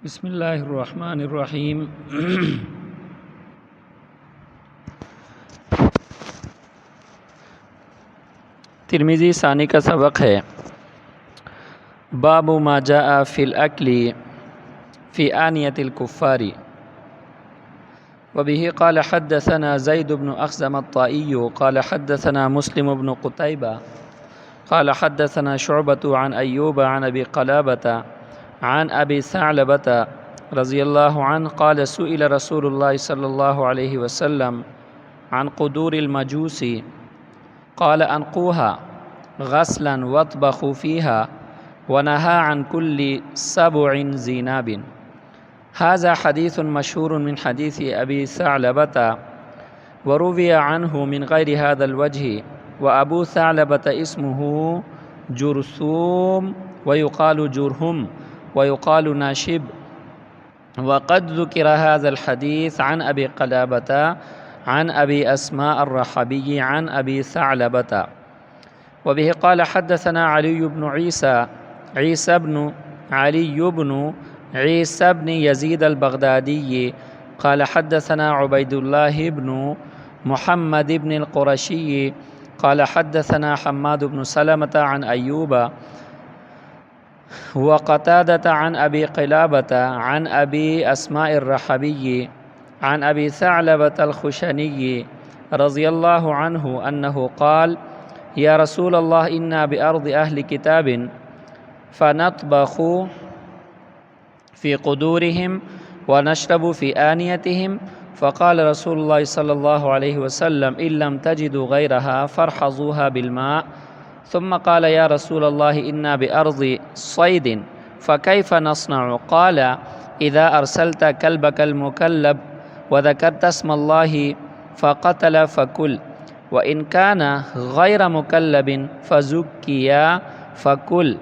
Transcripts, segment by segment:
بسم اللہ الرحمن الرحیم۔ ترمذی ثانی کا سبق ہے باب ما جاء فی الاکل فی آنیۃ الکفار، وبه قال حدثنا زید بن اخزم الطائی قال حدثنا مسلم بن قتیبہ قال حدثنا شعبة عن ایوب عن ابی قلابة عن ابی ثعلبة رضی اللہ عنہ قال سئل رسول اللہ صلی اللہ علیہ وسلم عن قدور المجوس قال انقوها غسلا واطبخوا فيها ونهى عن كل 7 ذي ناب۔ هذا حديث مشهور من حديث أبي ثعلبة وروي عنه من غير هذا الوجه، وأبو ثعلبة اسمه جرثوم ويقال جرهم ويقال ناشب، وقد ذكر هذا الحديث عن أبي قلابة عن أبي أسماء الرحبي عن أبي ثعلبة، وبه قال حدثنا علي بن عيسى بن يزيد البغدادي قال حدثنا عبيد الله بن محمد بن القرشي قال حدثنا حماد بن سلمة عن أيوب وقتادة عن أبي قلابة عن أبي أسماء الرحبي عن أبي ثعلبة الخشني رضي الله عنه أنه قال يا رسول الله إنا بأرض أهل كتاب فنطبخ في قدورهم ونشرب في آنيتهم، فقال رسول الله صلى الله عليه وسلم إن لم تجدوا غيرها فارحضوها بالماء، ثم قال يا رسول الله إنا بأرض صيد فكيف نصنع؟ قال إذا أرسلت كلبك المكلب وذكرت اسم الله فقتل فكل، وإن كان غير مكلب فزكيا فكل،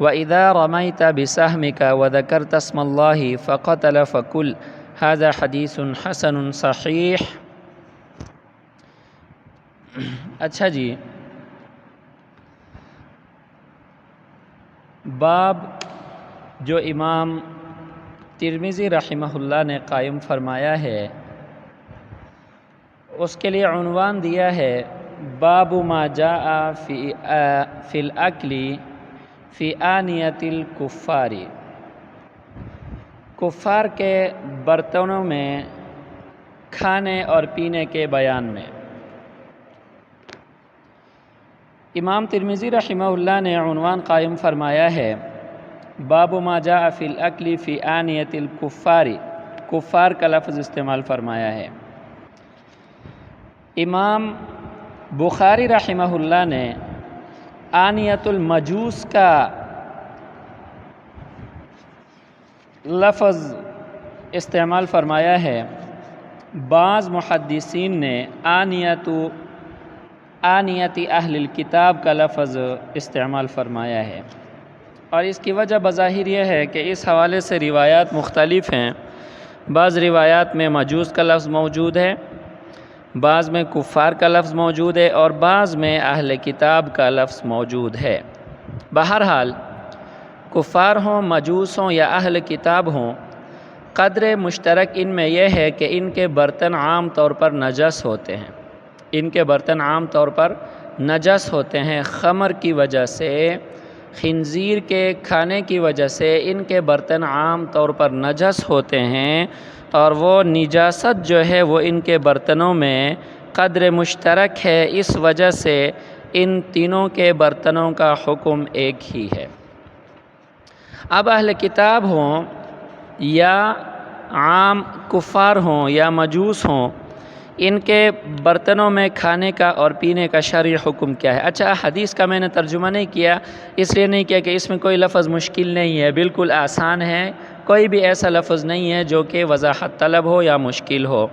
وإذا رميت بسهمك وذكرت اسم الله فقتل فكل۔ هذا حديث حسن صحيح۔ اچھا جی، باب جو امام ترمذی رحمہ اللہ نے قائم فرمایا ہے اس کے لیے عنوان دیا ہے باب ما جاء فی الاکل فی آنیۃ الکفار، کفار کے برتنوں میں کھانے اور پینے کے بیان میں۔ امام ترمذی رحمہ اللہ نے عنوان قائم فرمایا ہے باب ما جاء فی الاکل فی آنیۃ الکفار، کفار کا لفظ استعمال فرمایا ہے۔ امام بخاری رحمہ اللہ نے آنیۃ المجوس کا لفظ استعمال فرمایا ہے، بعض محدثین نے آنیت اہل الکتاب کا لفظ استعمال فرمایا ہے، اور اس کی وجہ بظاہر یہ ہے کہ اس حوالے سے روایات مختلف ہیں۔ بعض روایات میں مجوس کا لفظ موجود ہے، بعض میں کفار کا لفظ موجود ہے، اور بعض میں اہل کتاب کا لفظ موجود ہے۔ بہرحال کفار ہوں، مجوس ہوں یا اہل کتاب ہوں، قدر مشترک ان میں یہ ہے کہ ان کے برتن عام طور پر نجس ہوتے ہیں، ان کے برتن عام طور پر نجس ہوتے ہیں۔ خمر کی وجہ سے، خنزیر کے کھانے کی وجہ سے ان کے برتن عام طور پر نجس ہوتے ہیں، اور وہ نجاست جو ہے وہ ان کے برتنوں میں قدر مشترک ہے، اس وجہ سے ان تینوں کے برتنوں کا حکم ایک ہی ہے۔ اب اہل کتاب ہوں یا عام کفار ہوں یا مجوس ہوں، ان کے برتنوں میں کھانے کا اور پینے کا شرعی حکم کیا ہے؟ اچھا، حدیث کا میں نے ترجمہ نہیں کیا، اس لیے نہیں کیا کہ اس میں کوئی لفظ مشکل نہیں ہے، بالکل آسان ہے، کوئی بھی ایسا لفظ نہیں ہے جو کہ وضاحت طلب ہو یا مشکل ہو،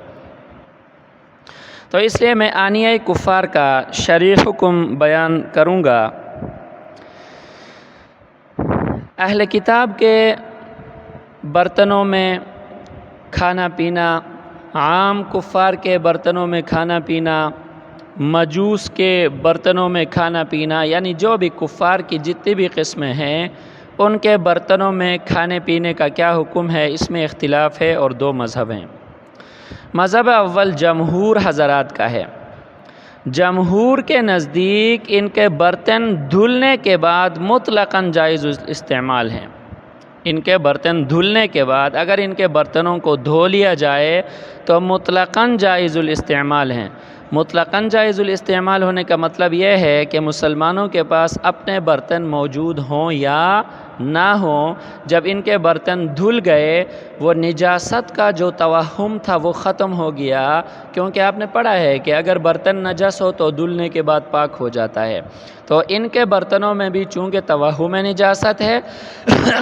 تو اس لیے میں آنیہ کفار کا شرعی حکم بیان کروں گا۔ اہل کتاب کے برتنوں میں کھانا پینا، عام کفار کے برتنوں میں کھانا پینا، مجوس کے برتنوں میں کھانا پینا، یعنی جو بھی کفار کی جتنی بھی قسمیں ہیں ان کے برتنوں میں کھانے پینے کا کیا حکم ہے، اس میں اختلاف ہے اور دو مذہب ہیں۔ مذہب اول جمہور حضرات کا ہے۔ جمہور کے نزدیک ان کے برتن دھلنے کے بعد مطلقاً جائز استعمال ہیں۔ ان کے برتن دھلنے کے بعد اگر ان کے برتنوں کو دھو لیا جائے تو مطلقاً جائز الاستعمال ہیں۔ مطلقاً جائز الاستعمال ہونے کا مطلب یہ ہے کہ مسلمانوں کے پاس اپنے برتن موجود ہوں یا نہ ہوں، جب ان کے برتن دھل گئے وہ نجاست کا جو توہم تھا وہ ختم ہو گیا، کیونکہ آپ نے پڑھا ہے کہ اگر برتن نجس ہو تو دھلنے کے بعد پاک ہو جاتا ہے، تو ان کے برتنوں میں بھی چونکہ توہم نجاست ہے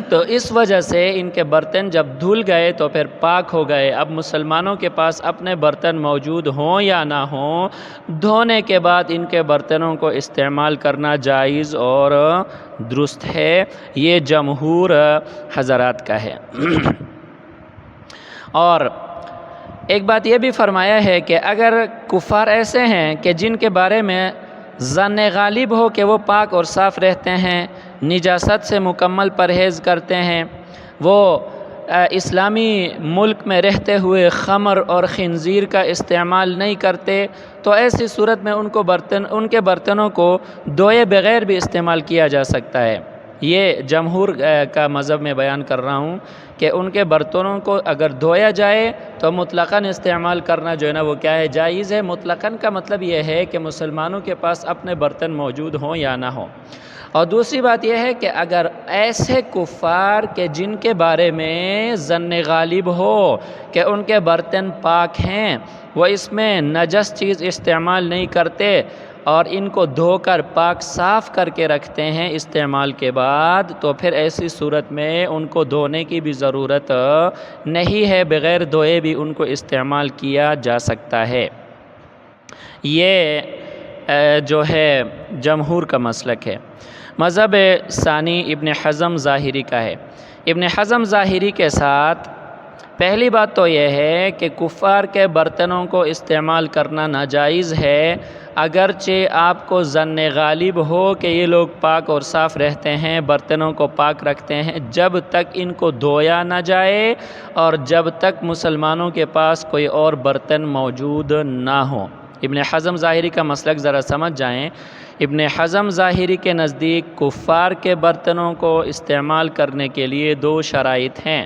تو اس وجہ سے ان کے برتن جب دھل گئے تو پھر پاک ہو گئے۔ اب مسلمانوں کے پاس اپنے برتن موجود ہوں یا نہ ہوں، دھونے کے بعد ان کے برتنوں کو استعمال کرنا جائز اور درست ہے۔ یہ جمہور حضرات کا ہے۔ اور ایک بات یہ بھی فرمایا ہے کہ اگر کفار ایسے ہیں کہ جن کے بارے میں ظن غالب ہو کہ وہ پاک اور صاف رہتے ہیں، نجاست سے مکمل پرہیز کرتے ہیں، وہ اسلامی ملک میں رہتے ہوئے خمر اور خنزیر کا استعمال نہیں کرتے، تو ایسی صورت میں ان کے برتنوں کو دھوئے بغیر بھی استعمال کیا جا سکتا ہے۔ یہ جمہور کا مذہب میں بیان کر رہا ہوں کہ ان کے برتنوں کو اگر دھویا جائے تو مطلقاً استعمال کرنا جو ہے نا وہ کیا ہے، جائز ہے۔ مطلقاً کا مطلب یہ ہے کہ مسلمانوں کے پاس اپنے برتن موجود ہوں یا نہ ہوں۔ اور دوسری بات یہ ہے کہ اگر ایسے کفار کہ جن کے بارے میں ظن غالب ہو کہ ان کے برتن پاک ہیں، وہ اس میں نجس چیز استعمال نہیں کرتے اور ان کو دھو کر پاک صاف کر کے رکھتے ہیں استعمال کے بعد، تو پھر ایسی صورت میں ان کو دھونے کی بھی ضرورت نہیں ہے، بغیر دھوئے بھی ان کو استعمال کیا جا سکتا ہے۔ یہ جو ہے جمہور کا مسلک ہے۔ مذہب ثانی ابن حزم ظاہری کا ہے۔ ابن حزم ظاہری کے ساتھ پہلی بات تو یہ ہے کہ کفار کے برتنوں کو استعمال کرنا ناجائز ہے، اگرچہ آپ کو ظن غالب ہو کہ یہ لوگ پاک اور صاف رہتے ہیں، برتنوں کو پاک رکھتے ہیں، جب تک ان کو دھویا نہ جائے اور جب تک مسلمانوں کے پاس کوئی اور برتن موجود نہ ہوں۔ ابن حزم ظاہری کا مسلک ذرا سمجھ جائیں۔ ابن حزم ظاہری کے نزدیک کفار کے برتنوں کو استعمال کرنے کے لیے دو شرائط ہیں۔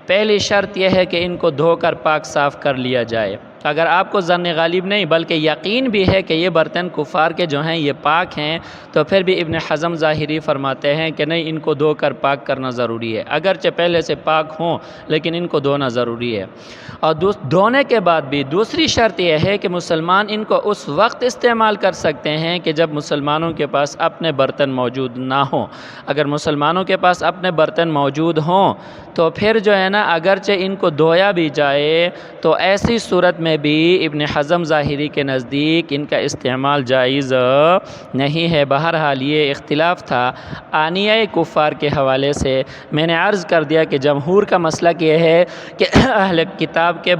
پہلی شرط یہ ہے کہ ان کو دھو کر پاک صاف کر لیا جائے۔ اگر آپ کو ظن غالب نہیں بلکہ یقین بھی ہے کہ یہ برتن کفار کے جو ہیں یہ پاک ہیں، تو پھر بھی ابن حزم ظاہری فرماتے ہیں کہ نہیں، ان کو دھو کر پاک کرنا ضروری ہے، اگرچہ پہلے سے پاک ہوں لیکن ان کو دھونا ضروری ہے۔ اور دھونے کے بعد بھی دوسری شرط یہ ہے کہ مسلمان ان کو اس وقت استعمال کر سکتے ہیں کہ جب مسلمانوں کے پاس اپنے برتن موجود نہ ہوں۔ اگر مسلمانوں کے پاس اپنے برتن موجود ہوں تو پھر جو ہے نا اگرچہ ان کو دھویا بھی جائے تو ایسی صورت میں بھی ابن حزم ظاہری کے نزدیک ان کا استعمال جائز نہیں ہے۔ بہرحال یہ اختلاف تھا آنیہ کفار کے حوالے سے۔ میں نے عرض کر دیا کہ جمہور کا مسلک یہ ہے کہ اہل کتاب کے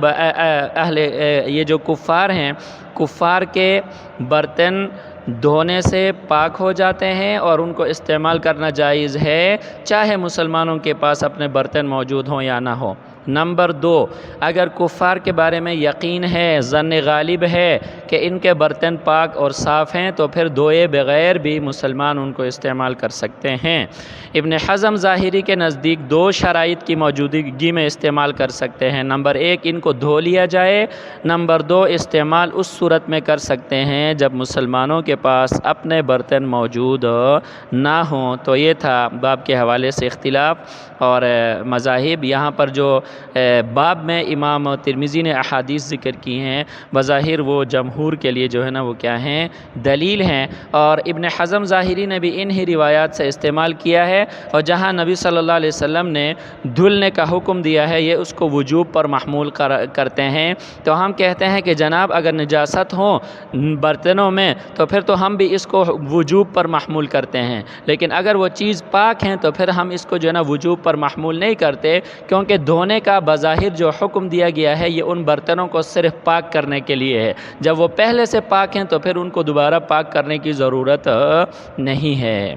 یہ جو کفار ہیں، کفار کے برتن دھونے سے پاک ہو جاتے ہیں اور ان کو استعمال کرنا جائز ہے، چاہے مسلمانوں کے پاس اپنے برتن موجود ہوں یا نہ ہوں۔ نمبر دو، اگر کفار کے بارے میں یقین ہے، ظن غالب ہے کہ ان کے برتن پاک اور صاف ہیں، تو پھر دھوئے بغیر بھی مسلمان ان کو استعمال کر سکتے ہیں۔ ابن حزم ظاہری کے نزدیک دو شرائط کی موجودگی میں استعمال کر سکتے ہیں۔ نمبر ایک، ان کو دھو لیا جائے۔ نمبر دو، استعمال اس صورت میں کر سکتے ہیں جب مسلمانوں کے پاس اپنے برتن موجود نہ ہوں۔ تو یہ تھا باب کے حوالے سے اختلاف اور مذاہب۔ یہاں پر جو باب میں امام ترمذی نے احادیث ذکر کی ہیں، بظاہر وہ جمہور کے لیے جو ہے نا وہ کیا ہیں، دلیل ہیں، اور ابن حزم ظاہری نے بھی انہی روایات سے استعمال کیا ہے۔ اور جہاں نبی صلی اللہ علیہ وسلم نے دھلنے کا حکم دیا ہے، یہ اس کو وجوب پر محمول کرتے ہیں۔ تو ہم کہتے ہیں کہ جناب اگر نجاست ہو برتنوں میں تو پھر تو ہم بھی اس کو وجوب پر محمول کرتے ہیں، لیکن اگر وہ چیز پاک ہیں تو پھر ہم اس کو جو ہے نا وجوب پر محمول نہیں کرتے، کیونکہ دھونے کا بظاہر جو حکم دیا گیا ہے یہ ان برتنوں کو صرف پاک کرنے کے لیے ہے۔ جب وہ پہلے سے پاک ہیں تو پھر ان کو دوبارہ پاک کرنے کی ضرورت نہیں ہے۔